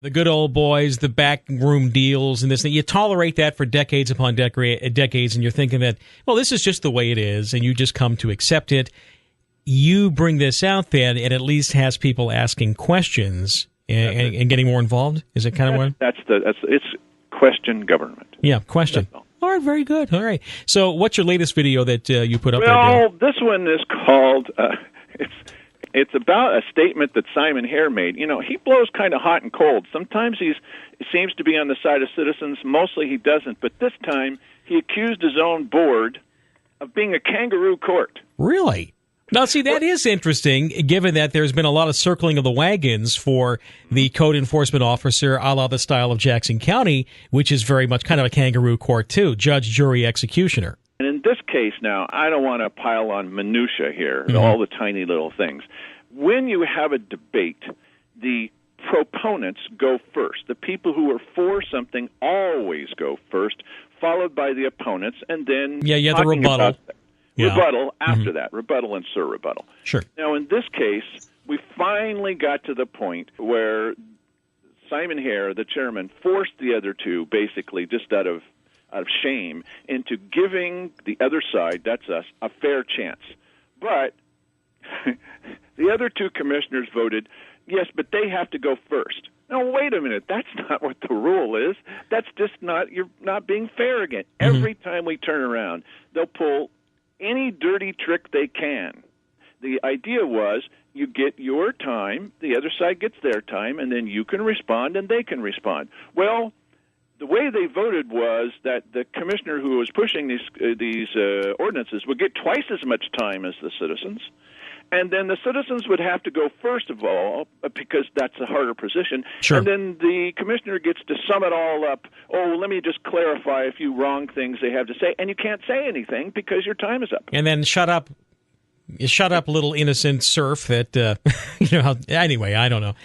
The good old boys, the backroom deals, and this thing. You tolerate that for decades upon decades, and you're thinking that, well, this is just the way it is, and you just come to accept it. You bring this out then, and at least has people asking questions and getting more involved. Is it kind of what? It's question government. Yeah, question. All right, very good. All right. So, what's your latest video that you put up there, Well, this one is called. It's about a statement that Simon Hare made. You know, he blows kind of hot and cold. Sometimes he seems to be on the side of citizens. Mostly he doesn't. But this time he accused his own board of being a kangaroo court. Really? Now, see, that is interesting, given that there's been a lot of circling of the wagons for the code enforcement officer, a la the style of Jackson County, which is very much kind of a kangaroo court, too, judge, jury, executioner. And in this case now, I don't want to pile on minutia here, all the tiny little things. When you have a debate, the proponents go first. The people who are for something always go first, followed by the opponents, and then the rebuttal. Rebuttal after that, rebuttal and surrebuttal. Sure. Now, in this case, we finally got to the point where Simon Hare, the chairman, forced the other two, basically, just out of shame, into giving the other side, that's us, a fair chance. But the other two commissioners voted, yes, but they have to go first. Now, wait a minute. That's not what the rule is. That's just you're not being fair again. Every time we turn around, they'll pull any dirty trick they can. The idea was you get your time, the other side gets their time, and then you can respond and they can respond. Well, the way they voted was that the commissioner who was pushing these ordinances would get twice as much time as the citizens, and then the citizens would have to go first of all because that's a harder position. Sure. And then the commissioner gets to sum it all up. Oh, let me just clarify a few wrong things they have to say, and you can't say anything because your time is up. And then shut up, little innocent serf. That Anyway, I don't know.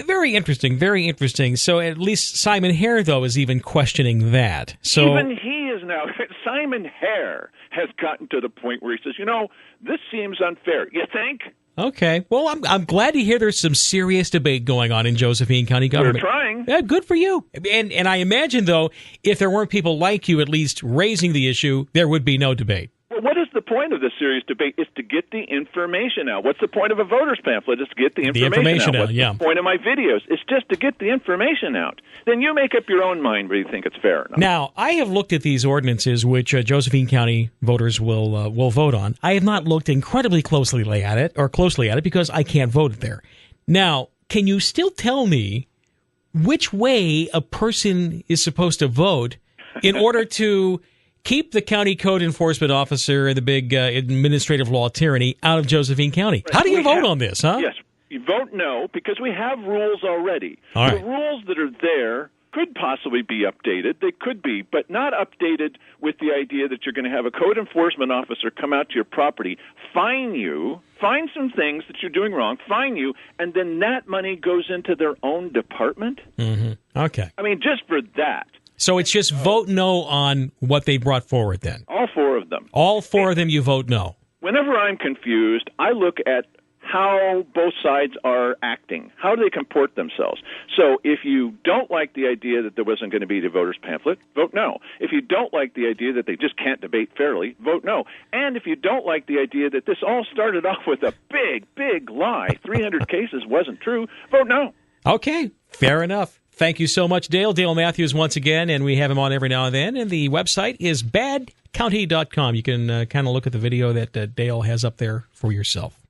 Very interesting, very interesting. So at least Simon Hare, though, is even questioning that. So even he is now. Simon Hare has gotten to the point where he says, this seems unfair. You think? Okay. Well, I'm glad to hear there's some serious debate going on in Josephine County government. We're trying. Yeah, good for you. And I imagine, though, if there weren't people like you at least raising the issue, there would be no debate. Well, what is the point of this serious debate? Is to get the information out. What's the point of a voter's pamphlet? Is to get the information out. What's the point of my videos? It's just to get the information out. Then you make up your own mind whether you think it's fair or not. Now, I have looked at these ordinances, which Josephine County voters will vote on. I have not looked incredibly closely at it because I can't vote there. Now, can you still tell me which way a person is supposed to vote in order to keep the county code enforcement officer and the big administrative law tyranny out of Josephine County? Right. How do you vote on this, huh? Yes, you vote no because we have rules already. All right. The rules that are there could possibly be updated. They could be, but not updated with the idea that you're going to have a code enforcement officer come out to your property, fine you, find some things that you're doing wrong, fine you, and then that money goes into their own department? Mm-hmm. Okay. I mean, just for that. So it's just vote no on what they brought forward then? All four of them. All four of them you vote no? Whenever I'm confused, I look at how both sides are acting. How do they comport themselves? So if you don't like the idea that there wasn't going to be the voter's pamphlet, vote no. If you don't like the idea that they just can't debate fairly, vote no. And if you don't like the idea that this all started off with a big, big lie, 300 cases wasn't true, vote no. Okay, fair enough. Thank you so much, Dale. Dale Matthews once again, and we have him on every now and then. And the website is badcounty.com. You can kind of look at the video that Dale has up there for yourself.